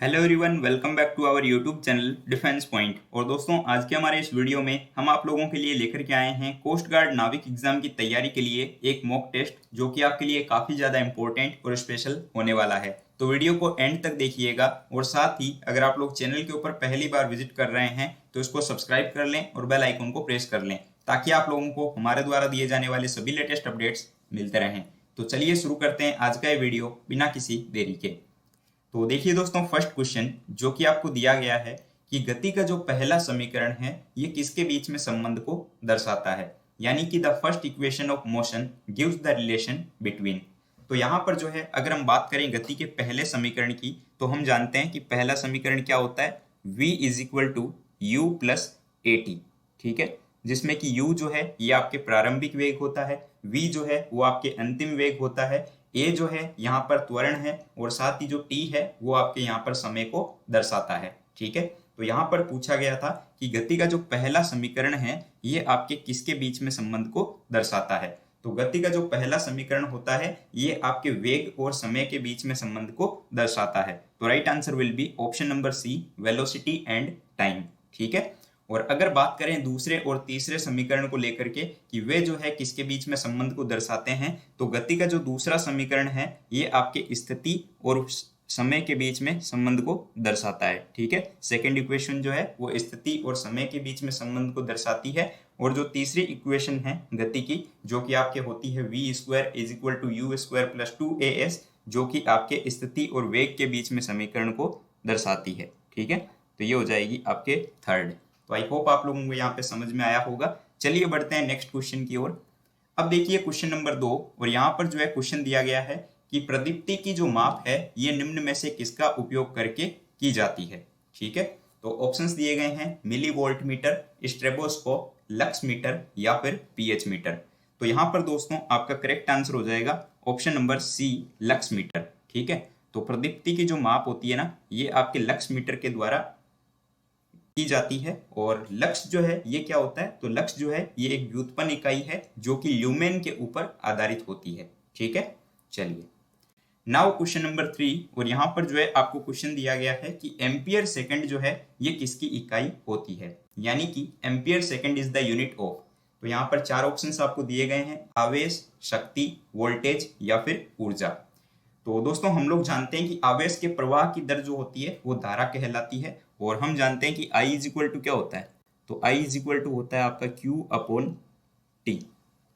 Hello everyone, welcome back to our YouTube channel defence point. और दोस्तों, आज के हमारे इस वीडियो में हम आप लोगों के लिए लेकर के आए हैं कोस्ट गार्ड नाविक एग्जाम की तैयारी के लिए एक मॉक टेस्ट, जो कि आपके लिए काफ़ी ज़्यादा इंपॉर्टेंट और स्पेशल होने वाला है। तो वीडियो को एंड तक देखिएगा, और साथ ही अगर आप लोग चैनल के ऊपर पहली बार विजिट कर रहे हैं तो इसको सब्सक्राइब कर लें और बेल आइकन को प्रेस कर लें, ताकि आप लोगों को हमारे द्वारा दिए जाने वाले सभी लेटेस्ट अपडेट्स मिलते रहें। तो चलिए शुरू करते हैं आज का ये वीडियो बिना किसी देरी के। तो देखिए दोस्तों, फर्स्ट क्वेश्चन जो कि आपको दिया गया है कि गति का जो पहला समीकरण है ये किसके बीच में संबंध को दर्शाता है, यानी कि the first equation of motion gives the relation between. तो यहाँ पर जो है, अगर हम बात करें गति के पहले समीकरण की, तो हम जानते हैं कि पहला समीकरण क्या होता है, v is equal to u plus a t. ठीक है, जिसमें कि u जो है ये आपके प्रारंभिक वेग होता है, v जो है वो आपके अंतिम वेग होता है, ए जो है यहाँ पर त्वरण है, और साथ ही जो टी है वो आपके यहाँ पर समय को दर्शाता है। ठीक है, तो यहाँ पर पूछा गया था कि गति का जो पहला समीकरण है ये आपके किसके बीच में संबंध को दर्शाता है। तो गति का जो पहला समीकरण होता है ये आपके वेग और समय के बीच में संबंध को दर्शाता है। तो right answer will be option number C, velocity and time. ठीक है, और अगर बात करें दूसरे और तीसरे समीकरण को लेकर के कि वे जो है किसके बीच में संबंध को दर्शाते हैं, तो गति का जो दूसरा समीकरण है ये आपके स्थिति और समय के बीच में संबंध को दर्शाता है। ठीक है, सेकंड इक्वेशन जो है वो स्थिति और समय के बीच में संबंध को दर्शाती है, और जो तीसरी इक्वेशन है गति की, जो कि आपके होती है v square is equal to u square plus 2as, जो कि आपके स्थिति और वेग के बीच में समीकरण को दर्शाती है। ठीक है, तो ये हो जाएगी आपके थर्ड। तो आई होप आप लोगों को यहाँ पे समझ में आया होगा। चलिए बढ़ते हैं नेक्स्ट क्वेश्चन की ओर। अब देखिए क्वेश्चन नंबर 2, और यहाँ पर जो है क्वेश्चन दिया गया है कि प्रदीप्ति की जो माप है ये निम्न में से किसका उपयोग करके की जाती है। ठीक है, तो ऑप्शंस दिए गए हैं milli volt meter, stroboscope, lux meter या फिर पीएच मीटर। तो यहाँ पर दोस्तों आपका करेक्ट आंसर हो जाएगा option number C, lux meter. ठीक है, तो प्रदीप्ति की जो माप होती है ना ये आपके लक्स मीटर के द्वारा की जाती है। और लक्स जो है ये क्या होता है, तो लक्स जो है ये एक व्युत्पन्न इकाई है जो कि ल्यूमेन के ऊपर आधारित होती है। ठीक है, चलिए नाउ क्वेश्चन नंबर 3, और यहाँ पर जो है आपको क्वेश्चन दिया गया है कि एम्पियर सेकंड जो है ये किसकी इकाई होती है, यानी कि ampere second is the unit of. तो यहाँ पर चार ऑप्शंस आपको दिए गए हैं, आवेश, शक्ति, वोल्टेज या फिर ऊर्जा। तो दोस्तों हम लोग जानते हैं कि आवेश के प्रवाह की दर जो होती है वो धारा कहलाती है, और हम जानते हैं कि I इज इक्वल टू क्या होता है, तो I इज इक्वल टू होता है आपका Q अपॉन टी।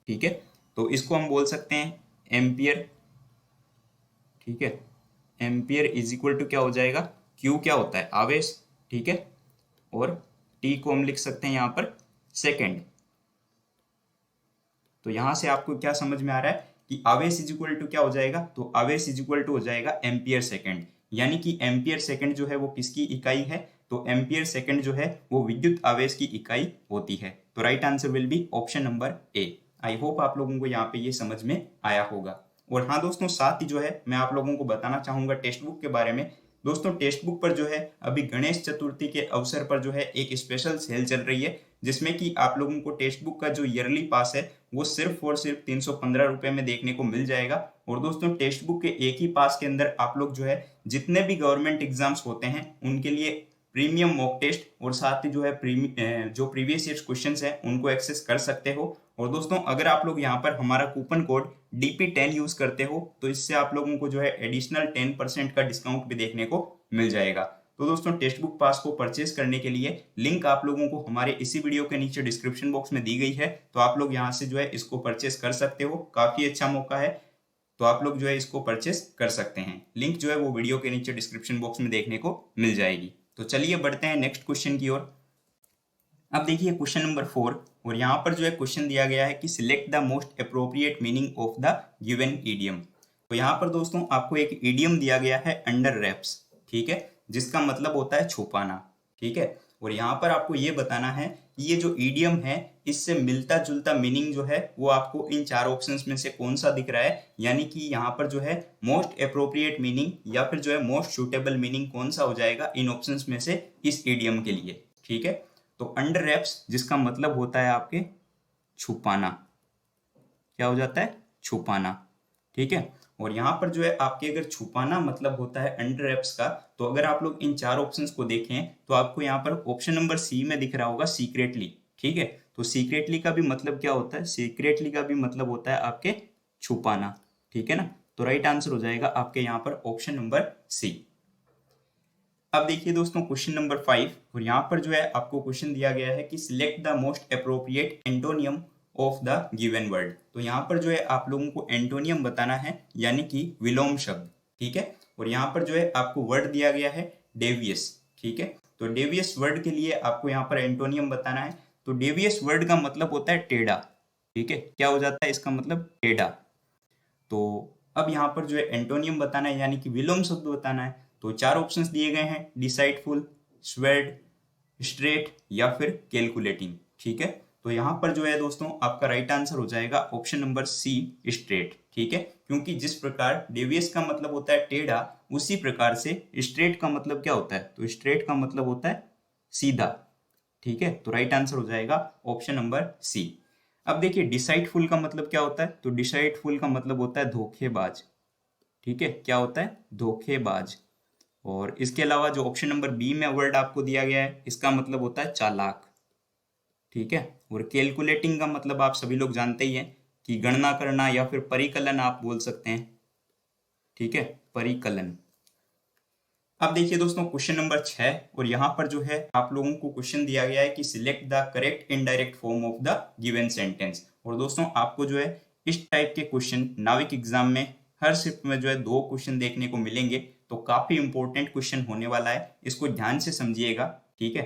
ठीक है, तो इसको हम बोल सकते हैं एम्पियर। ठीक है, एम्पियर इज इक्वल टू क्या हो जाएगा, Q क्या होता है, आवेश। ठीक है, और T को हम लिख सकते हैं यहाँ पर सेकेंड। तो यहां से आपको क्या समझ में आ रहा है कि आवेश इज इक्वल टू क्या हो जाएगा, तो आवेश इज इक्वल टू हो जाएगा एम्पियर सेकंड, यानी कि एम्पियर सेकंड जो है वो किसकी इकाई है, तो एम्पियर सेकंड जो है वो विद्युत आवेश की इकाई होती है। तो right answer will be option number A. I hope आप लोगों को यहाँ पे ये समझ में आया होगा। और हाँ दोस्तों, साथ ही जो है मैं आप लोगों को बताना चाहूंगा टेक्स्ट बुक के बारे में। दोस्तों टेक्स्ट बुक पर जो है अभी गणेश चतुर्थी के अवसर पर जो है एक स्पेशल सेल चल रही है, जिसमें कि आप लोगों को टेक्स्ट बुक का जो ईयरली पास है वो सिर्फ और सिर्फ 315 रुपए में देखने को मिल जाएगा। और दोस्तों टेक्स्ट बुक के एक ही पास के अंदर आप लोग जो है जितने भी गवर्नमेंट एग्जाम्स होते हैं उनके लिए प्रीमियम मॉक टेस्ट और साथ ही जो है जो प्रीवियस ईयर क्वेश्चंस हैं उनको एक्सेस कर सकते हो। और दोस्तों अगर आप लोग यहाँ पर हमारा कूपन कोड DP10 यूज करते हो तो इससे आप लोगों को जो है एडिशनल 10% का डिस्काउंट भी देखने को मिल जाएगा। तो दोस्तों टेक्स्ट बुक पास को परचेज करने के लिए लिंक आप लोगों को हमारे इसी वीडियो के नीचे डिस्क्रिप्शन बॉक्स में दी गई है, तो आप लोग यहाँ से जो है इसको परचेज कर सकते हो। काफी अच्छा मौका है, तो आप लोग जो है इसको परचेज कर सकते हैं। लिंक जो है वो वीडियो के नीचे डिस्क्रिप्शन बॉक्स में देखने को मिल जाएगी। तो चलिए बढ़ते हैं नेक्स्ट क्वेश्चन की ओर। अब देखिए क्वेश्चन नंबर 4, और यहाँ पर जो है क्वेश्चन दिया गया है कि select the most appropriate meaning of the given idiom. तो यहाँ पर दोस्तों आपको एक ईडियम दिया गया है अंडर रैप्स। ठीक है, जिसका मतलब होता है छुपाना। ठीक है, और यहाँ पर आपको ये बताना है कि ये जो ईडियम है इससे मिलता जुलता मीनिंग जो है वो आपको इन चार ऑप्शंस में से कौन सा दिख रहा है, यानी कि यहाँ पर जो है मोस्ट अप्रोप्रिएट मीनिंग या फिर जो है मोस्ट सूटेबल मीनिंग कौन सा हो जाएगा इन ऑप्शंस में से इस ईडियम के लिए। ठीक है, तो अंडर रैप्स जिसका मतलब होता है आपके छुपाना, क्या हो जाता है, छुपाना। ठीक है, और यहाँ पर जो है आपके अगर छुपाना मतलब होता है अंडर रैप्स का, तो अगर आप लोग इन चार ऑप्शंस को देखें तो आपको यहाँ पर ऑप्शन नंबर सी में दिख रहा होगा सीक्रेटली। ठीक है, तो सीक्रेटली का भी मतलब क्या होता है? सीक्रेटली का भी मतलब होता है आपके छुपाना। ठीक है ना, तो राइट आंसर हो जाएगा आपके यहाँ पर ऑप्शन नंबर सी। अब देखिए दोस्तों क्वेश्चन नंबर 5, और यहाँ पर जो है आपको क्वेश्चन दिया गया है कि select the most appropriate antonym of the given word. तो यहाँ पर जो है आप लोगों को एंटोनियम बताना है, यानी कि विलोम शब्द। ठीक है, और यहाँ पर जो है आपको वर्ड दिया गया है डेवियस। ठीक है, तो डेवियस वर्ड के लिए आपको यहाँ पर एंटोनियम बताना है। तो डेवियस वर्ड का मतलब होता है टेढ़ा। ठीक है, क्या हो जाता है इसका मतलब? टेढ़ा। तो अब यहाँ पर जो है एंटोनियम बताना है, यानी कि विलोम शब्द बताना है। तो चार ऑप्शंस दिए गए हैं, डिसाइडफुल, स्वेड, स्ट्रेट या फिर कैलकुलेटिंग। ठीक है, तो यहाँ पर जो है दोस्तों आपका राइट आंसर हो जाएगा ऑप्शन नंबर सी, स्ट्रेट। ठीक है, क्योंकि जिस प्रकार डेवियस का मतलब होता है टेढ़ा, उसी प्रकार से स्ट्रेट का मतलब क्या होता है? तो स्ट्रेट का मतलब होता है सीधा। ठीक है, तो राइट आंसर हो जाएगा ऑप्शन नंबर सी। अब देखिए डिसाइडफुल का मतलब क्या होता है? तो डिसाइडफुल का मतलब होता है धोखेबाज। ठीक है, क्या होता है? धोखेबाज। और इसके अलावा जो ऑप्शन नंबर बी में वर्ड आपको दिया गया है, इसका मतलब होता है चालाक। ठीक है, और कैलकुलेटिंग का मतलब आप सभी लोग जानते ही हैं कि गणना करना या फिर परिकलन आप बोल सकते हैं। ठीक है, परिकलन। अब देखिए दोस्तों क्वेश्चन नंबर 6, और यहाँ पर जो है आप लोगों को क्वेश्चन दिया गया है कि select the correct indirect form of the given sentence. और दोस्तों आपको जो है इस टाइप के क्वेश्चन नाविक एग्जाम में हर शिफ्ट में जो है 2 क्वेश्चन देखने को मिलेंगे। तो काफी इंपॉर्टेंट क्वेश्चन होने वाला है, इसको ध्यान से समझिएगा। ठीक है,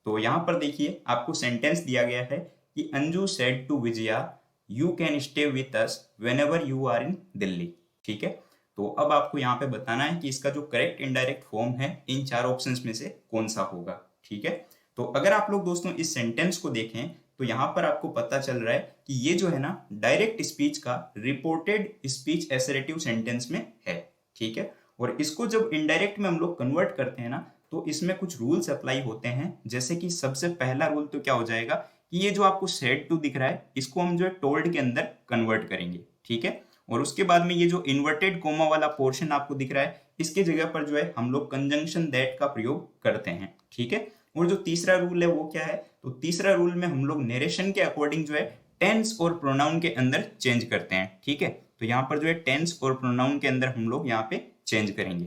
तो यहाँ पर देखिए आपको सेंटेंस दिया गया है कि Anju said to Vijaya, you can stay with us whenever you are in Delhi. ठीक है, तो अब आपको यहाँ पे बताना है कि इसका जो करेक्ट इनडायरेक्ट फॉर्म है इन चार ऑप्शंस में से कौन सा होगा। ठीक है, तो अगर आप लोग दोस्तों इस सेंटेंस को देखें तो यहाँ पर आपको पता चल रहा है कि ये जो है ना डायरेक्ट स्पीच का रिपोर्टेड स्पीच एसरेटिव सेंटेंस में है। ठीक है, और इसको जब इनडायरेक्ट में हम लोग कन्वर्ट करते हैं ना, तो इसमें कुछ रूल्स अप्लाई होते हैं। जैसे कि सबसे पहला रूल तो क्या हो जाएगा कि ये जो आपको सेड टू दिख रहा है, इसको हम जो है टोल्ड के अंदर कन्वर्ट करेंगे। ठीक है, और उसके बाद में ये जो इन्वर्टेड कोमा वाला पोर्शन आपको दिख रहा है, इसके जगह पर जो है हम लोग कंजंक्शन दैट का प्रयोग करते हैं। ठीक है, और जो तीसरा रूल है वो क्या है? तो तीसरा रूल में हम लोग नरेशन के अकॉर्डिंग जो है टेंस और प्रोनाउन के अंदर चेंज करते हैं। ठीक है, तो यहाँ पर जो है टेंस और प्रोनाउन के अंदर हम लोग यहाँ पे चेंज करेंगे।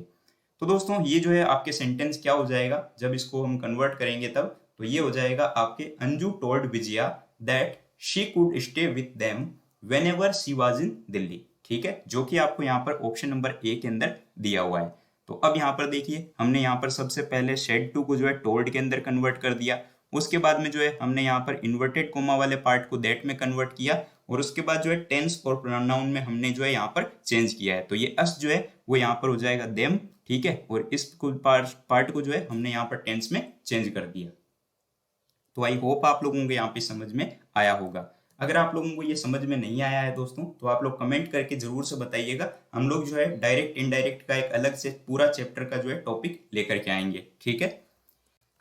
तो दोस्तों ये जो है आपके सेंटेंस क्या हो जाएगा जब इसको हम कन्वर्ट करेंगे तब? तो ये हो जाएगा आपके Anju told Vijaya that she could stay with them whenever she was in Delhi. ठीक है, जो कि आपको यहाँ पर ऑप्शन नंबर ए के अंदर दिया हुआ है। तो अब यहाँ पर देखिए हमने यहाँ पर सबसे पहले शेड टू को जो है टोल्ड के अंदर कन्वर्ट कर दिया। उसके बाद में जो है हमने यहाँ पर इन्वर्टेड कोमा वाले पार्ट को दैट में कन्वर्ट किया, और उसके बाद जो है टेंस और प्रोनाउन में हमने जो है यहाँ पर चेंज किया है। तो ये अस जो है वो यहाँ पर हो जाएगा देम। ठीक है, और इस पार्ट को जो है हमने यहाँ पर टेंस में चेंज कर दिया। तो आई होप आप लोगों को यहाँ पे समझ में आया होगा। अगर आप लोगों को ये समझ में नहीं आया है दोस्तों, तो आप लोग कमेंट करके जरूर से बताइएगा। हम लोग जो है डायरेक्ट इनडायरेक्ट का एक अलग से पूरा चैप्टर का जो है टॉपिक लेकर के आएंगे। ठीक है,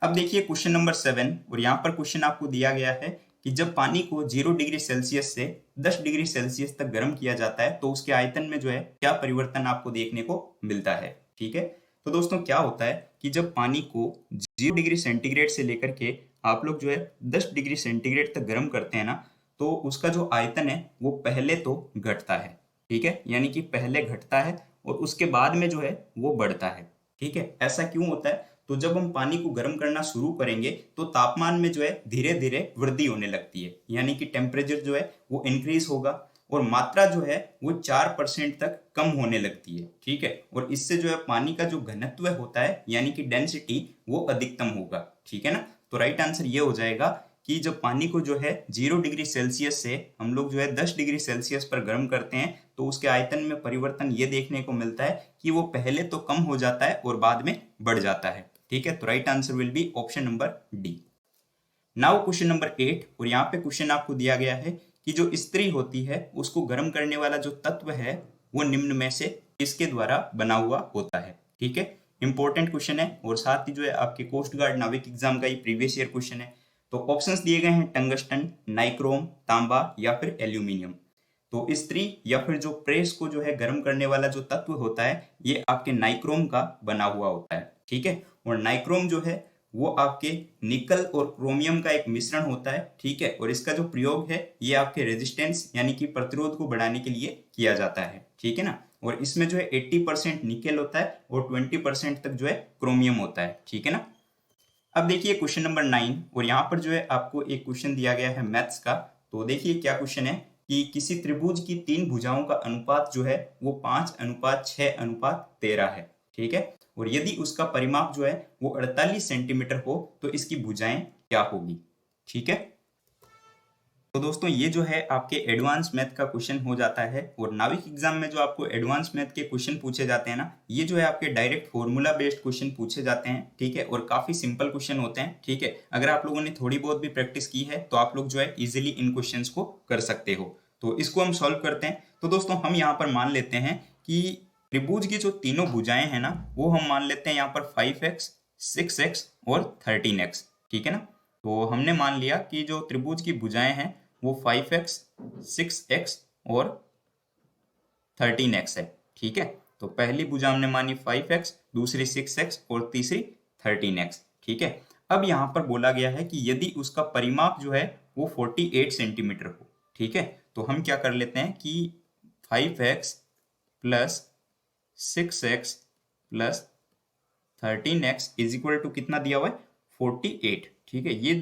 अब देखिए क्वेश्चन नंबर 7, और यहाँ पर क्वेश्चन आपको दिया गया है कि जब पानी को 0 डिग्री सेल्सियस से 10 डिग्री सेल्सियस तक गर्म किया जाता है तो उसके आयतन में जो है क्या परिवर्तन आपको देखने को मिलता है। ठीक है, तो दोस्तों क्या होता है कि जब पानी को 0 डिग्री सेंटीग्रेड से लेकर के आप लोग जो है 10 डिग्री सेंटीग्रेड तक गर्म करते हैं ना, तो उसका जो आयतन है वो पहले तो घटता है। ठीक है, यानी कि पहले घटता है और उसके बाद में जो है वो बढ़ता है। ठीक है, ऐसा क्यों होता है? तो जब हम पानी को गर्म करना शुरू करेंगे तो तापमान में जो है धीरे धीरे वृद्धि होने लगती है, यानी कि टेम्परेचर जो है वो इंक्रीज होगा और मात्रा जो है वो 4% तक कम होने लगती है। ठीक है, और इससे जो है पानी का जो घनत्व होता है यानी कि डेंसिटी वो अधिकतम होगा। ठीक है ना, तो राइट आंसर ये हो जाएगा कि जब पानी को जो है 0 डिग्री सेल्सियस से हम लोग जो है 10 डिग्री सेल्सियस पर गर्म करते हैं तो उसके आयतन में परिवर्तन ये देखने को मिलता है कि वो पहले तो कम हो जाता है और बाद में बढ़ जाता है। ठीक है, तो right answer will be option number D. Now question number 8, और यहाँ पे क्वेश्चन आपको दिया गया है कि जो स्त्री होती है उसको गर्म करने वाला जो तत्व है वो निम्न में से किसके द्वारा बना हुआ होता है। ठीक है, इंपॉर्टेंट क्वेश्चन है और साथ ही जो है आपके कोस्ट गार्ड नाविक एग्जाम का ही प्रीवियस ईयर क्वेश्चन है। तो ऑप्शंस दिए गए हैं टंगस्टन, नाइक्रोम, तांबा या फिर एल्यूमिनियम। तो स्त्री या फिर जो प्रेस को जो है गर्म करने वाला जो तत्व होता है ये आपके नाइक्रोम का बना हुआ होता है, ठीक है। और नाइक्रोम जो है वो आपके निकल और क्रोमियम का एक मिश्रण होता है, ठीक है। और इसका जो प्रयोग है ये आपके रेजिस्टेंस यानी कि प्रतिरोध को बढ़ाने के लिए किया जाता है, ठीक है ना। और इसमें जो है 80% निकेल होता है और 20% तक जो है क्रोमियम होता है, ठीक है ना। अब देखिए क्वेश्चन नंबर 9, और यहाँ पर जो है आपको एक क्वेश्चन दिया गया है मैथ्स का। तो देखिए क्या क्वेश्चन है कि किसी त्रिभुज की 3 भुजाओं का अनुपात जो है वो 5:6:13 है, ठीक है। और यदि उसका परिमाप जो है वो 48 सेंटीमीटर हो तो इसकी भुजाएं क्या होगी, ठीक है। तो दोस्तों ये जो है आपके एडवांस मैथ का क्वेश्चन हो जाता है। और नाविक एग्जाम में जो आपको एडवांस मैथ के क्वेश्चन पूछे जाते हैं ना, ये जो है आपके डायरेक्ट फॉर्मूला बेस्ड क्वेश्चन पूछे जाते हैं, ठीक है। और काफी सिंपल क्वेश्चन होते हैं, ठीक है। अगर आप लोगों ने थोड़ी बहुत भी प्रैक्टिस की है तो आप लोग जो है इजिली इन क्वेश्चन को कर सकते हो। तो इसको हम सॉल्व करते हैं। तो दोस्तों हम यहाँ पर मान लेते हैं कि त्रिभुज की जो तीनों भुजाएं हैं ना वो हम मान लेते हैं यहाँ पर 5x, 6x और 13x, ठीक है ना। तो हमने मान लिया कि जो त्रिभुज की भुजाएं हैं वो 5x, 6x और 13x है, ठीक है। तो पहली भुजा हमने मानी 5x, दूसरी 6x और तीसरी 13x, ठीक है। अब यहाँ पर बोला गया है कि यदि उसका परिमाप जो है वो 48 सेंटीमीटर हो, ठीक है। तो हम क्या कर लेते हैं कि 5x plus 6x plus 13x is equal to कितना दिया हुआ है 48, ठीक है। ये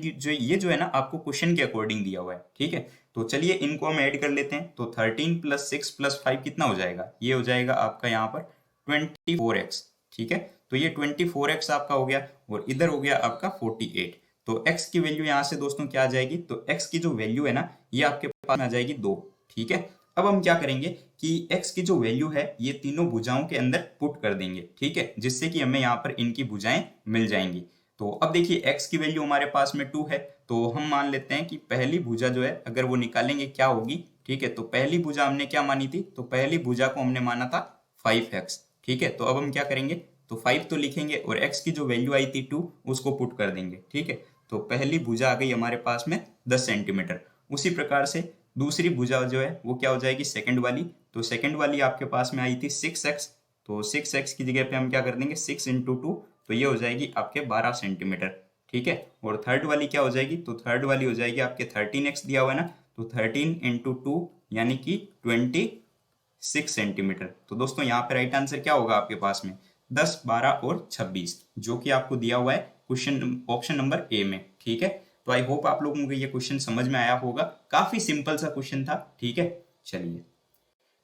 जो है ना आपको क्वेश्चन के अकॉर्डिंग दिया हुआ है, ठीक है। तो चलिए इनको हम ऐड कर लेते हैं। तो 13 प्लस 6 प्लस 5 कितना हो जाएगा, ये हो जाएगा आपका यहाँ पर 24x, ठीक है। तो ये 24x आपका हो गया और इधर हो गया आपका 48। तो x की वैल्यू यहाँ से दोस्तों क्या आ जाएगी, तो x की जो वैल्यू है ना ये आपके पास में आ जाएगी 2, ठीक है। अब हम क्या करेंगे कि x की जो वैल्यू है ये तीनों भुजाओं के अंदर पुट कर देंगे, ठीक है, जिससे कि हमें यहाँ पर इनकी भुजाएं मिल जाएंगी। तो अब देखिए x की वैल्यू हमारे पास में 2 है, तो हम मान लेते हैं कि पहली भुजा जो है अगर वो निकालेंगे क्या होगी, ठीक है। तो पहली भुजा हमने क्या मानी थी, तो पहली भुजा को हमने माना था 5x, ठीक है। तो अब हम क्या करेंगे, तो 5 तो लिखेंगे और x की जो वैल्यू आई थी 2 उसको पुट कर देंगे, ठीक है। तो पहली भुजा आ गई हमारे पास में 10 सेंटीमीटर। उसी प्रकार से दूसरी भुजा जो है वो क्या हो जाएगी सेकंड वाली। तो सेकंड वाली आपके पास में आई थी 6x, तो 6x की जगह पे हम क्या कर देंगे 6 इंटू 2, तो ये हो जाएगी आपके 12 सेंटीमीटर, ठीक है। और थर्ड वाली क्या हो जाएगी, तो थर्ड वाली हो जाएगी आपके 13x दिया हुआ है ना, तो 13 इंटू 2 यानी कि 26 सेंटीमीटर। तो दोस्तों यहाँ पे राइट आंसर क्या होगा आपके पास में 10, 12 और 26, जो कि आपको दिया हुआ है क्वेश्चन ऑप्शन नंबर ए में, ठीक है। तो आई होप आप लोगों को ये क्वेश्चन समझ में आया होगा, काफी सिंपल सा क्वेश्चन था, ठीक है। चलिए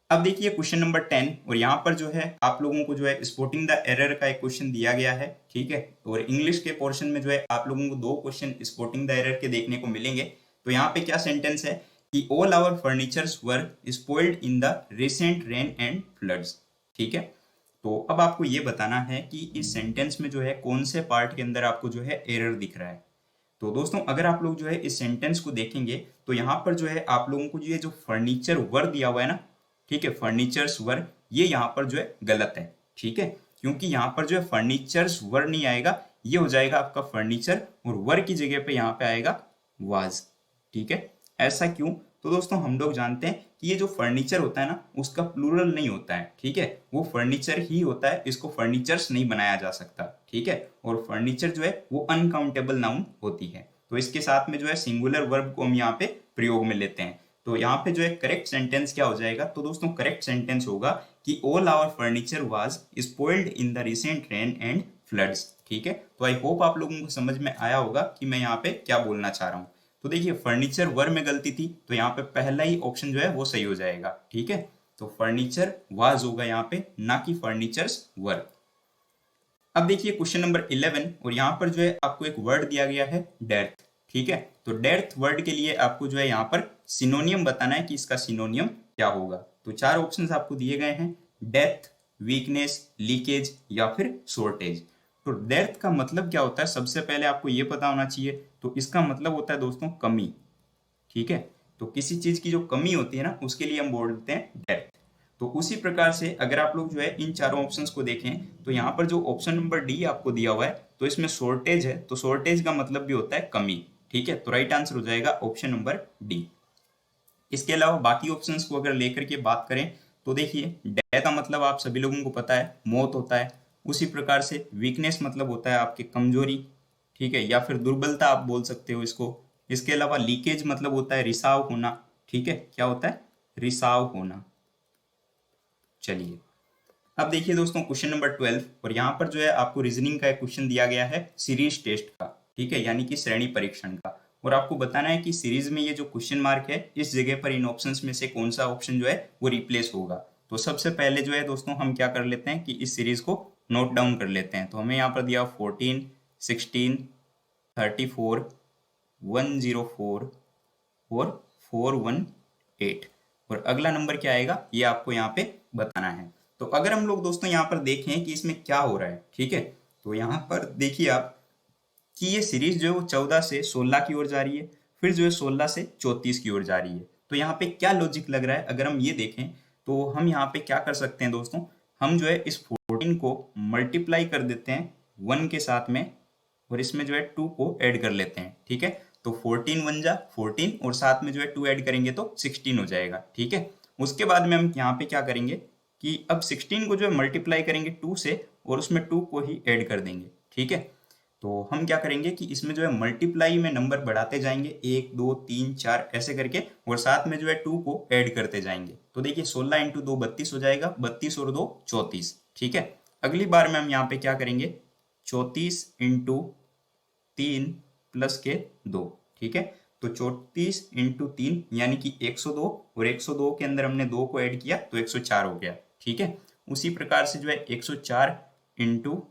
अब देखिए क्वेश्चन नंबर 10, और यहाँ पर जो है आप लोगों को जो है स्पॉटिंग द एरर का एक क्वेश्चन दिया गया है, ठीक है। और इंग्लिश के पोर्शन में जो है आप लोगों को 2 क्वेश्चन स्पॉटिंग द एरर के देखने को मिलेंगे। तो यहाँ पे क्या सेंटेंस है कि all our furnitures were spoiled in the recent rain and floods, ठीक है। तो अब आपको ये बताना है कि इस सेंटेंस में जो है कौन से पार्ट के अंदर आपको जो है एरर दिख रहा है। तो दोस्तों अगर आप लोग जो है इस सेंटेंस को देखेंगे तो यहाँ पर जो है आप लोगों को ये जो फर्नीचर वर दिया हुआ है ना, ठीक है, फर्नीचर्स वर, ये यहाँ पर जो है गलत है, ठीक है। क्योंकि यहाँ पर जो है फर्नीचर्स वर नहीं आएगा, ये हो जाएगा आपका फर्नीचर और वर की जगह पे यहाँ पे आएगा वाज, ठीक है। ऐसा क्यों, तो दोस्तों हम लोग जानते हैं कि ये जो फर्नीचर होता है ना उसका प्लूरल नहीं होता है, ठीक है। वो फर्नीचर ही होता है, इसको फर्नीचर्स नहीं बनाया जा सकता, ठीक है। और फर्नीचर जो है वो अनकाउंटेबल नाउन होती है, तो इसके साथ में जो है सिंगुलर वर्ब को हम यहाँ पे प्रयोग में लेते हैं। तो यहाँ पे जो है करेक्ट सेंटेंस क्या हो जाएगा, तो दोस्तों करेक्ट सेंटेंस होगा कि all our furniture was spoiled in the recent rain and floods, ठीक है। तो आई होप आप लोगों को समझ में आया होगा कि मैं यहाँ पे क्या बोलना चाह रहा हूँ। तो देखिए फर्नीचर वर में गलती थी, तो यहाँ पे पहला ही ऑप्शन जो है वो सही हो जाएगा, ठीक है। तो फर्नीचर वाज होगा यहाँ पे, ना कि फर्नीचर्स वर। अब देखिए क्वेश्चन नंबर 11, और यहाँ पर जो है आपको एक वर्ड दिया गया है डेर्थ, ठीक है। तो डेर्थ वर्ड के लिए आपको जो है यहाँ पर सिनोनियम बताना है कि इसका सिनोनियम क्या होगा। तो 4 ऑप्शंस आपको दिए गए हैं, डेथ, वीकनेस, लीकेज या फिर शॉर्टेज। तो डेथ का मतलब क्या होता है सबसे पहले आपको ये पता होना चाहिए। तो इसका मतलब होता है दोस्तों कमी, ठीक है। तो किसी चीज की जो कमी होती है ना उसके लिए हम बोलते हैं डेथ। तो उसी प्रकार से अगर आप लोग जो है इन चारों ऑप्शंस को देखें तो यहाँ पर जो ऑप्शन नंबर डी आपको दिया हुआ है तो इसमें शॉर्टेज है, तो शॉर्टेज का मतलब भी होता है कमी, ठीक है। तो राइट आंसर हो जाएगा ऑप्शन नंबर डी। इसके अलावा बाकी ऑप्शंस को अगर लेकर के बात करें तो देखिए, डेथ का मतलब आप सभी लोगों को पता है, मौत होता है। उसी प्रकार से वीकनेस मतलब होता है आपकी कमजोरी, ठीक है, या फिर दुर्बलता आप बोल सकते हो इसको। इसके अलावा लीकेज मतलब होता है रिसाव होना, ठीक है, क्या होता है, रिसाव होना। चलिए, अब देखिए दोस्तों क्वेश्चन नंबर 12, और यहाँ पर जो है आपको रीजनिंग का एक क्वेश्चन दिया गया है सीरीज टेस्ट का, ठीक है, यानी कि श्रेणी परीक्षण का। और आपको बताना है कि सीरीज में ये जो क्वेश्चन मार्क है, इस जगह पर इन ऑप्शंस में से कौन सा ऑप्शन जो है वो रिप्लेस होगा। तो सबसे पहले जो है दोस्तों हम क्या कर लेते हैं कि इस सीरीज को नोट डाउन कर लेते हैं। तो हमें यहाँ पर दिया 14, 16, 34, 104 और 418, और अगला नंबर क्या आएगा ये आपको यहाँ पे बताना है। तो अगर हम लोग दोस्तों यहाँ पर देखें कि इसमें क्या हो रहा है, ठीक है, तो यहाँ पर देखिए आप कि ये सीरीज जो है वो 14 से 16 की ओर जा रही है, फिर जो है 16 से 34 की ओर जा रही है। तो यहाँ पे क्या लॉजिक लग रहा है, अगर हम ये देखें तो हम यहाँ पे क्या कर सकते हैं दोस्तों, हम जो है इस 14 को मल्टीप्लाई कर देते हैं 1 के साथ में, और इसमें जो है 2 को ऐड कर लेते हैं, ठीक है। तो 14 1 जा 14, और साथ में जो है 2 ऐड करेंगे तो 16 हो जाएगा, ठीक है। उसके बाद में हम यहाँ पे क्या करेंगे कि अब 16 को जो है मल्टीप्लाई करेंगे 2 से, और उसमें 2 को ही ऐड कर देंगे, ठीक है। तो हम क्या करेंगे कि इसमें जो है मल्टीप्लाई में नंबर बढ़ाते जाएंगे 1 2 3 4 ऐसे करके, और साथ में जो है 2 को ऐड करते जाएंगे। तो देखिए 16 इंटू 2 32 हो जाएगा, 32 और 2 34, ठीक है। अगली बार में हम यहाँ पे क्या करेंगे 34 इंटू 3 प्लस के 2, ठीक है। तो 34 इंटू 3 यानी कि 102, और 102 के अंदर हमने 2 को ऐड किया तो 104 हो गया, ठीक है। उसी प्रकार से जो है 104 इंटू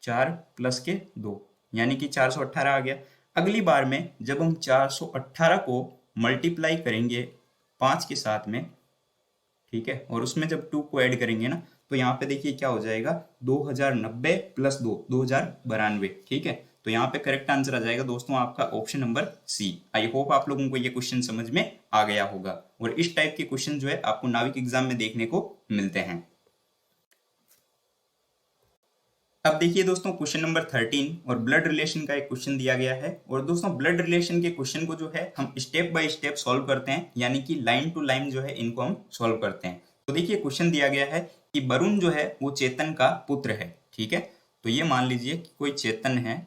4 प्लस के 2 यानी कि 418 आ गया। अगली बार में जब हम 418 को मल्टीप्लाई करेंगे 5 के साथ में, ठीक है, और उसमें जब 2 को ऐड करेंगे ना, तो यहाँ पे देखिए क्या हो जाएगा 2090 प्लस 2 2092, ठीक है। तो यहाँ पे करेक्ट आंसर आ जाएगा दोस्तों आपका option number C. I hope आप लोगों को ये क्वेश्चन समझ में आ गया होगा, और इस टाइप के क्वेश्चन जो है आपको नाविक एग्जाम में देखने को मिलते हैं। अब देखिए दोस्तों क्वेश्चन नंबर 13, और ब्लड रिलेशन का एक क्वेश्चन दिया गया है। और दोस्तों ब्लड रिलेशन के क्वेश्चन को जो है हम स्टेप बाय स्टेप सॉल्व करते हैं, यानी कि लाइन टू लाइन जो है इनको हम सॉल्व करते हैं। तो देखिए क्वेश्चन दिया गया है कि वरुण जो है वो चेतन का पुत्र है, ठीक है। तो ये मान लीजिए कि कोई चेतन है,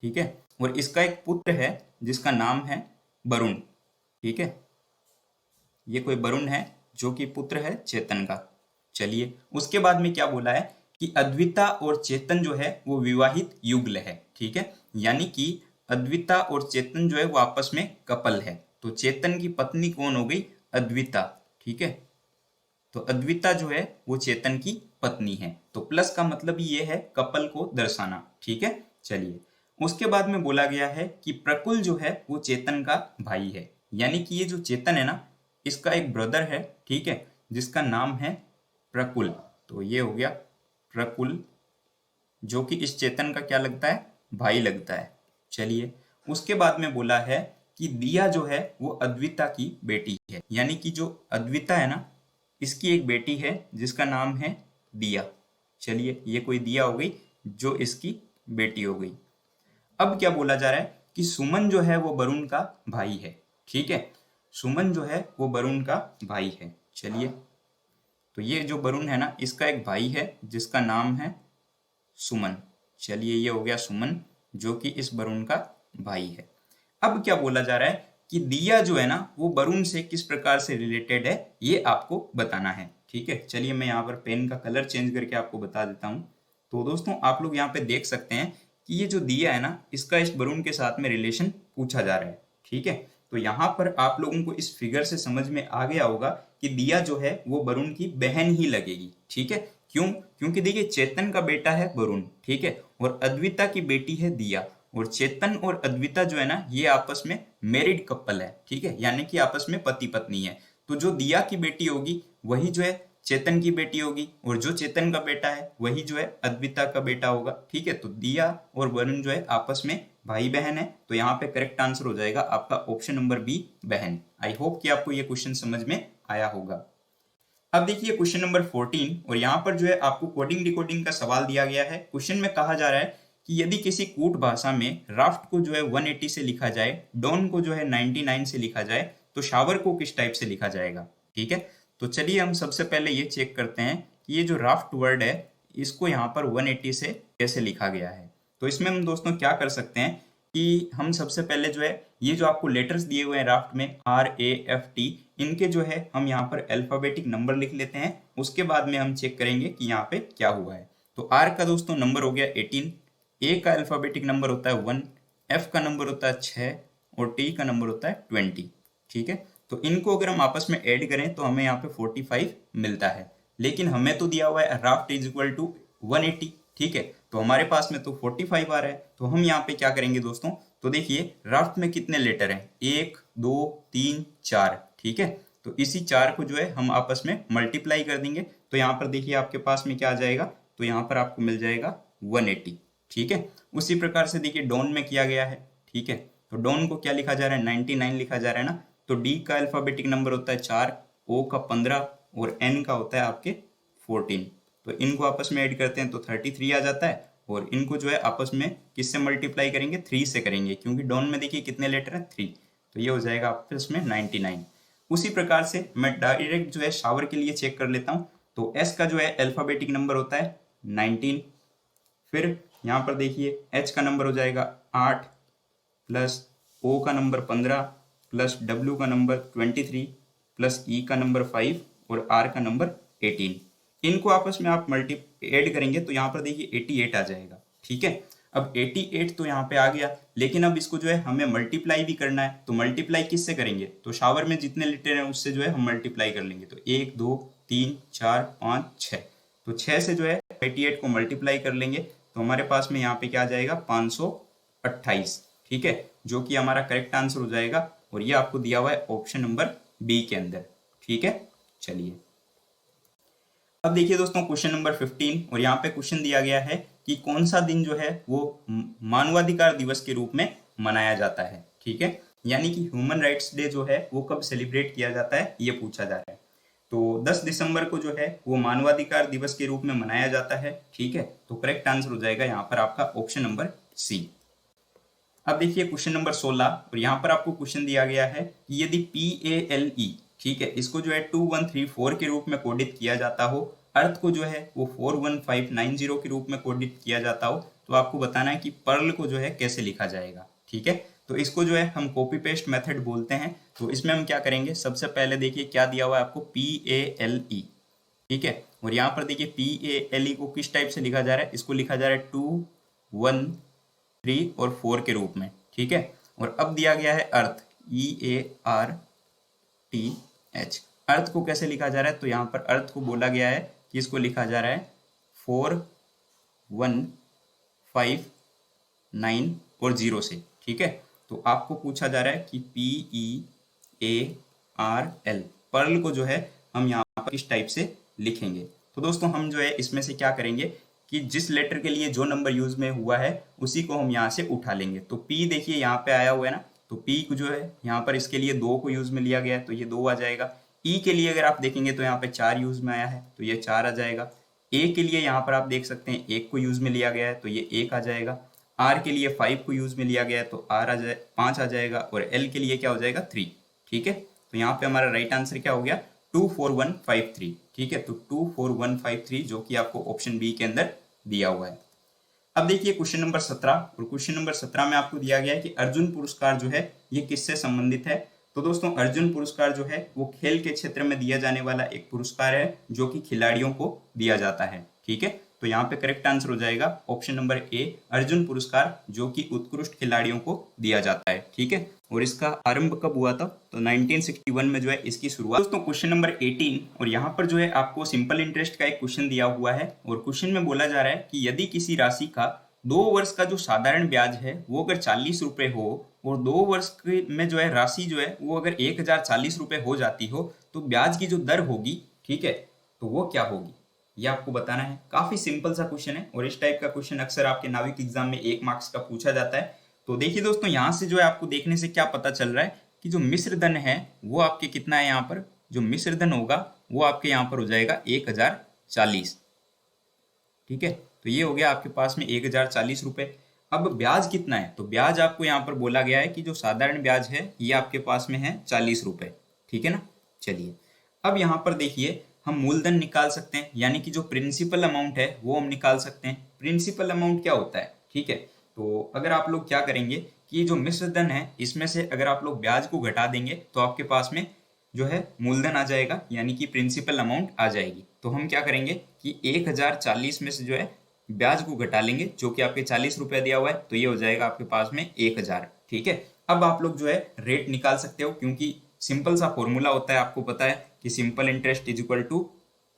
ठीक है, और इसका एक पुत्र है जिसका नाम है वरुण, ठीक है। ये कोई वरुण है जो कि पुत्र है चेतन का। चलिए, उसके बाद में क्या बोला है कि अद्विता और चेतन जो है वो विवाहित युगल है, ठीक है, यानी कि अद्विता और चेतन जो है वो आपस में कपल है। तो चेतन की पत्नी कौन हो गई, अद्विता, ठीक है। तो अद्विता जो है वो चेतन की पत्नी है। तो प्लस का मतलब ये है कपल को दर्शाना, ठीक है। चलिए, उसके बाद में बोला गया है कि प्रकुल जो है वो चेतन का भाई है, यानी कि ये जो चेतन है ना, इसका एक ब्रदर है, ठीक है, जिसका नाम है प्रकुल। तो ये हो गया प्रकुल, जो कि इस चेतन का क्या लगता है, भाई लगता है। चलिए, उसके बाद में बोला है कि दिया जो है वो अद्विता की बेटी है, यानी कि जो अद्विता है ना, इसकी एक बेटी है जिसका नाम है दिया। चलिए, ये कोई दिया हो गई जो इसकी बेटी हो गई। अब क्या बोला जा रहा है कि सुमन जो है वो वरुण का भाई है, ठीक है। सुमन जो है वो वरुण का भाई है। चलिए, तो ये जो वरुण है ना, इसका एक भाई है जिसका नाम है सुमन। चलिए, ये हो गया सुमन जो कि इस वरुण का भाई है। अब क्या बोला जा रहा है कि दिया जो है ना वो वरुण से किस प्रकार से रिलेटेड है, ये आपको बताना है, ठीक है। चलिए, मैं यहाँ पर पेन का कलर चेंज करके आपको बता देता हूँ। तो दोस्तों आप लोग यहाँ पे देख सकते हैं कि ये जो दिया है ना, इसका इस वरुण के साथ में रिलेशन पूछा जा रहा है, ठीक है। तो यहाँ पर आप लोगों को इस फिगर से समझ में आ गया होगा कि दिया जो है वो वरुण की बहन ही लगेगी, ठीक है। क्यों? क्योंकि देखिए चेतन का बेटा है वरुण, ठीक है, और अद्विता की बेटी है दिया, और चेतन और अद्विता जो है ना ये आपस में मैरिड कपल है, ठीक है, यानी कि आपस में पति पत्नी है। तो जो दिया की बेटी होगी वही जो है चेतन की बेटी होगी, और जो चेतन का बेटा है वही जो है अद्विता का बेटा होगा, ठीक है। तो दिया और वरुण जो है आपस में भाई बहन है। तो यहाँ पे करेक्ट आंसर हो जाएगा आपका ऑप्शन नंबर बी, बहन। आई होप कि आपको ये क्वेश्चन समझ में आया होगा। अब देखिए क्वेश्चन नंबर 14, और यहाँ पर जो है आपको कोडिंग डिकोडिंग का सवाल दिया गया है। क्वेश्चन में कहा जा रहा है कि यदि किसी कूट भाषा में राफ्ट को जो है 180 से लिखा जाए, डॉन को जो है 99 से लिखा जाए, तो शावर को किस टाइप से लिखा जाएगा। ठीक है, तो चलिए हम सबसे पहले ये चेक करते हैं कि ये जो राफ्ट वर्ड है इसको यहाँ पर 180 से कैसे लिखा गया है। तो इसमें हम दोस्तों क्या कर सकते हैं कि हम सबसे पहले जो है ये जो आपको लेटर्स दिए हुए हैं राफ्ट में RAFT, इनके जो है हम यहाँ पर अल्फाबेटिक नंबर लिख लेते हैं। उसके बाद में हम चेक करेंगे कि यहाँ पे क्या हुआ है। तो R का दोस्तों नंबर हो गया 18, A का अल्फाबेटिक नंबर होता है 1, F का नंबर होता है 6 और T का नंबर होता है 20। ठीक है, तो इनको अगर हम आपस में ऐड करें तो हमें यहाँ पे 45 मिलता है, लेकिन हमें तो दिया हुआ है राफ्ट इज इक्वल टू 180। ठीक है, तो हमारे पास में तो 45 आ रहा है। तो हम यहाँ पे क्या करेंगे दोस्तों, तो देखिए राफ्ट में कितने लेटर हैं, 1 2 3 4। ठीक है, तो इसी 4 को जो है हम आपस में मल्टीप्लाई कर देंगे। तो यहाँ पर देखिए आपके पास में क्या आ जाएगा, तो यहाँ पर आपको मिल जाएगा 180। ठीक है, उसी प्रकार से देखिए डॉन में किया गया है। ठीक है, तो डॉन को क्या लिखा जा रहा है, 99 लिखा जा रहा है ना। तो डी का अल्फाबेटिक नंबर होता है 4, ओ का 15 और एन का होता है आपके 14। तो इनको आपस में ऐड करते हैं तो 33 आ जाता है, और इनको जो है आपस में किससे मल्टीप्लाई करेंगे, 3 से करेंगे, क्योंकि डॉन में देखिए कितने लेटर हैं, 3। तो ये हो जाएगा आपस में 99। उसी प्रकार से मैं डायरेक्ट जो है शावर के लिए चेक कर लेता हूँ। तो एस का जो है अल्फाबेटिक नंबर होता है 19, फिर यहाँ पर देखिए एच का नंबर हो जाएगा 8 प्लस ओ का नंबर 15 प्लस डब्ल्यू का नंबर 23 प्लस ई का नंबर 5 और आर का नंबर 18। इनको आपस में आप मल्टी ऐड करेंगे तो यहाँ पर देखिए 88 आ जाएगा। ठीक है, अब 88 तो यहाँ पे आ गया, लेकिन अब इसको जो है हमें मल्टीप्लाई भी करना है। तो मल्टीप्लाई किससे करेंगे, तो शावर में जितने लेटर हैं उससे जो है हम मल्टीप्लाई कर लेंगे। तो 1 2 3 4 5 6, तो 6 से जो है 88 को मल्टीप्लाई कर लेंगे तो हमारे पास में यहाँ पे क्या आ जाएगा, 528। ठीक है, जो कि हमारा करेक्ट आंसर हो जाएगा, और ये आपको दिया हुआ है ऑप्शन नंबर बी के अंदर। ठीक है, चलिए अब देखिए दोस्तों क्वेश्चन नंबर 15, और यहाँ पे क्वेश्चन दिया गया है कि कौन सा दिन जो है वो मानवाधिकार दिवस के रूप में मनाया जाता है। ठीक है, यानी कि ह्यूमन राइट्स डे जो है वो कब सेलिब्रेट किया जाता है, ये पूछा जा रहा है। तो 10 दिसंबर को जो है वो मानवाधिकार दिवस के रूप में मनाया जाता है। ठीक है, तो करेक्ट आंसर हो जाएगा यहाँ पर आपका ऑप्शन नंबर सी। अब देखिए क्वेश्चन नंबर 16, और यहाँ पर आपको क्वेश्चन दिया गया है कि यदि PALE, ठीक है, इसको जो है 2134 के रूप में कोडित किया जाता हो, अर्थ को जो है वो 41590 के रूप में कोडित किया जाता हो, तो आपको बताना है कि पर्ल को जो है कैसे लिखा जाएगा। ठीक है, तो इसको जो है हम कॉपी पेस्ट मेथड बोलते हैं। तो इसमें हम क्या करेंगे, सबसे पहले देखिए क्या दिया हुआ है आपको, PALE। ठीक है, और यहाँ पर देखिए PALE को किस टाइप से लिखा जा रहा है, इसको लिखा जा रहा है 2 1 3 और 4 के रूप में। ठीक है, और अब दिया गया है अर्थ, EARTH। अर्थ को कैसे लिखा जा रहा है, तो यहाँ पर अर्थ को बोला गया है कि इसको लिखा जा रहा है 4 1 5 9 और 0 से। ठीक है, तो आपको पूछा जा रहा है कि PEARL, पर्ल को जो है हम यहाँ पर किस टाइप से लिखेंगे। तो दोस्तों हम जो है इसमें से क्या करेंगे कि जिस लेटर के लिए जो नंबर यूज में हुआ है उसी को हम यहाँ से उठा लेंगे। तो P देखिए यहाँ पे आया हुआ है ना, तो P को जो है यहाँ पर इसके लिए 2 को यूज में लिया गया है तो ये 2 आ जाएगा। E के लिए अगर आप देखेंगे तो यहाँ पे 4 यूज में आया है तो ये 4 आ जाएगा। A के लिए यहाँ पर आप देख सकते हैं 1 को यूज में लिया गया है तो ये 1 आ जाएगा। R के लिए 5 को यूज में लिया गया है तो R आ जाए 5 आ जाएगा, और L के लिए क्या हो जाएगा 3। ठीक है, तो यहाँ पे हमारा राइट आंसर क्या हो गया, 24153। ठीक है, तो 24153 जो कि आपको ऑप्शन बी के अंदर दिया हुआ है। अब देखिए क्वेश्चन नंबर 17, और क्वेश्चन नंबर 17 में आपको दिया गया है कि अर्जुन पुरस्कार जो है ये किससे संबंधित है। तो दोस्तों अर्जुन पुरस्कार जो है वो खेल के क्षेत्र में दिया जाने वाला एक पुरस्कार है जो कि खिलाड़ियों को दिया जाता है। ठीक है, तो यहाँ पे करेक्ट आंसर हो जाएगा ऑप्शन नंबर ए, अर्जुन पुरस्कार, जो कि उत्कृष्ट खिलाड़ियों को दिया जाता है। ठीक है, और इसका आरंभ कब हुआ था, तो 1961 में जो है इसकी शुरुआत। दोस्तों क्वेश्चन नंबर 18, और यहाँ पर जो है आपको सिंपल इंटरेस्ट का एक क्वेश्चन दिया हुआ है, और क्वेश्चन में बोला जा रहा है कि यदि किसी राशि का 2 वर्ष का जो साधारण ब्याज है वो अगर 40 रुपए हो, और 2 वर्ष में जो है राशि जो है वो अगर 1040 रुपए हो जाती हो, तो ब्याज की जो दर होगी, ठीक है, तो वो क्या होगी, ये आपको बताना है। काफी सिंपल सा क्वेश्चन है, और इस टाइप का क्वेश्चन अक्सर आपके नाविक एग्जाम में 1 मार्क्स का पूछा जाता है। तो देखिए दोस्तों यहाँ से जो है आपको देखने से क्या पता चल रहा है कि जो मिश्र धन है वो आपके कितना है, यहाँ पर जो मिश्र धन होगा वो आपके यहाँ पर हो जाएगा 1040। ठीक है, तो ये हो गया आपके पास में 1040 रुपये। अब ब्याज कितना है, तो ब्याज आपको यहाँ पर बोला गया है कि जो साधारण ब्याज है ये आपके पास में है 40 रुपये, ठीक है ना। चलिए अब यहाँ पर देखिए हम मूलधन निकाल सकते हैं, यानी कि जो प्रिंसिपल अमाउंट है वो हम निकाल सकते हैं। प्रिंसिपल अमाउंट क्या होता है, ठीक है। तो अगर आप लोग क्या करेंगे कि ये जो मिश्र धन है इसमें से अगर आप लोग ब्याज को घटा देंगे तो आपके पास में जो है मूलधन आ जाएगा, यानी कि प्रिंसिपल अमाउंट आ जाएगी। तो हम क्या करेंगे कि 1040 में से जो है ब्याज को घटा लेंगे, जो कि आपके 40 रुपये दिया हुआ है, तो ये हो जाएगा आपके पास में 1000, ठीक है। अब आप लोग जो है रेट निकाल सकते हो, क्योंकि सिंपल सा फॉर्मूला होता है, आपको पता है कि simple interest is equal to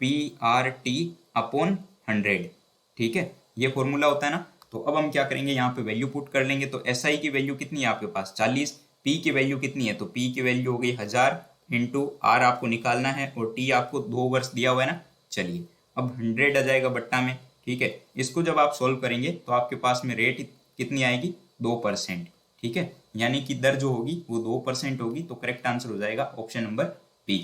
PRT upon 100, ठीक है, ये फॉर्मूला होता है ना। तो अब हम क्या करेंगे, यहाँ पे वैल्यू पुट कर लेंगे। तो SI की वैल्यू कितनी है आपके पास 40, P की वैल्यू कितनी है, तो P की वैल्यू हो गई 1000 इंटू R आपको निकालना है, और T आपको 2 वर्ष दिया हुआ है ना। चलिए अब 100 आ जाएगा बट्टा में, ठीक है। इसको जब आप सोल्व करेंगे तो आपके पास में रेट कितनी आएगी 2%, ठीक है, यानी कि दर जो होगी वो 2% होगी। तो करेक्ट आंसर हो जाएगा ऑप्शन नंबर बी।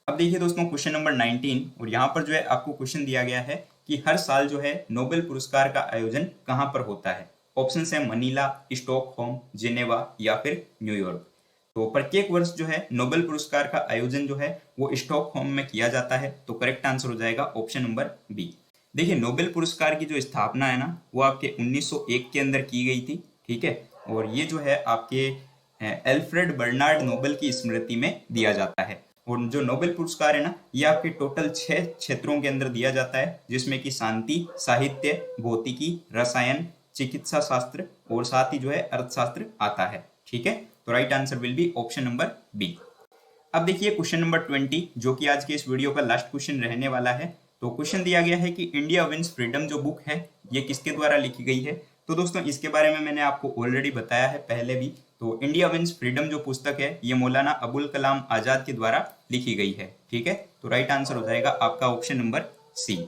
अब देखिए दोस्तों क्वेश्चन नंबर 19, और यहाँ पर जो है आपको क्वेश्चन दिया गया है कि हर साल जो है नोबेल पुरस्कार का आयोजन कहाँ पर होता है। ऑप्शन है मनीला, स्टॉकहोम, जिनेवा या फिर न्यूयॉर्क। तो प्रत्येक वर्ष जो है नोबेल पुरस्कार का आयोजन जो है वो स्टॉकहोम में किया जाता है। तो करेक्ट आंसर हो जाएगा ऑप्शन नंबर बी। देखिए नोबेल पुरस्कार की जो स्थापना है ना वो आपके 1901 के अंदर की गई थी, ठीक है, और ये जो है आपके एल्फ्रेड बर्नार्ड नोबेल की स्मृति में दिया जाता है। और जो नोबेल पुरस्कार है ना ये आपके टोटल 6 क्षेत्रों के अंदर दिया जाता है, जिसमें कि शांति, साहित्य, भौतिकी, रसायन, चिकित्सा शास्त्र और साथ ही जो है अर्थशास्त्र आता है, ठीक है। तो right answer will be option number B. अब देखिए क्वेश्चन नंबर 20, जो कि आज के इस वीडियो का लास्ट क्वेश्चन रहने वाला है। तो क्वेश्चन दिया गया है कि इंडिया विंस फ्रीडम जो बुक है ये किसके द्वारा लिखी गई है। तो दोस्तों इसके बारे में मैंने आपको ऑलरेडी बताया है पहले भी। तो इंडिया विंस फ्रीडम जो पुस्तक है ये मौलाना अबुल कलाम आजाद के द्वारा लिखी गई है, ठीक है। तो राइट आंसर हो जाएगा आपका ऑप्शन नंबर सी।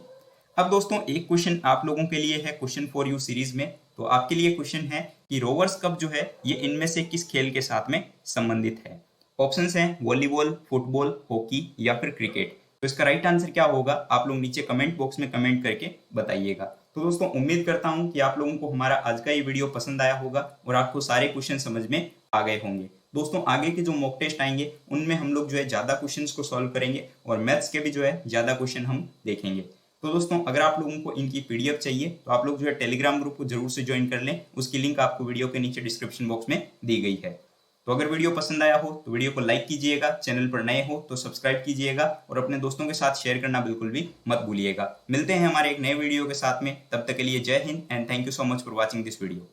अब दोस्तों एक क्वेश्चन आप लोगों के लिए है क्वेश्चन फॉर यू सीरीज में। तो आपके लिए क्वेश्चन है कि रोवर्स कप जो है ये इनमें से किस खेल के साथ में संबंधित है। ऑप्शंस हैं वॉलीबॉल, फुटबॉल, हॉकी या फिर क्रिकेट। तो इसका राइट आंसर क्या होगा आप लोग नीचे कमेंट बॉक्स में कमेंट करके बताइएगा। तो दोस्तों उम्मीद करता हूं कि आप लोगों को हमारा आज का ये वीडियो पसंद आया होगा और आपको सारे क्वेश्चन समझ में आ गए होंगे। दोस्तों आगे के जो मॉक टेस्ट आएंगे उनमें हम लोग जो है ज्यादा क्वेश्चंस को सॉल्व करेंगे और मैथ्स के भी जो है ज्यादा क्वेश्चन हम देखेंगे। तो दोस्तों अगर आप लोगों को इनकी PDF चाहिए तो आप लोग जो है टेलीग्राम ग्रुप को जरूर से ज्वाइन कर लें, उसकी लिंक आपको वीडियो के नीचे डिस्क्रिप्शन बॉक्स में दी गई है। तो अगर वीडियो पसंद आया हो तो वीडियो को लाइक कीजिएगा, चैनल पर नए हो तो सब्सक्राइब कीजिएगा और अपने दोस्तों के साथ शेयर करना बिल्कुल भी मत भूलिएगा। मिलते हैं हमारे एक नए वीडियो के साथ में, तब तक के लिए जय Hind and thank you so much for watching this video.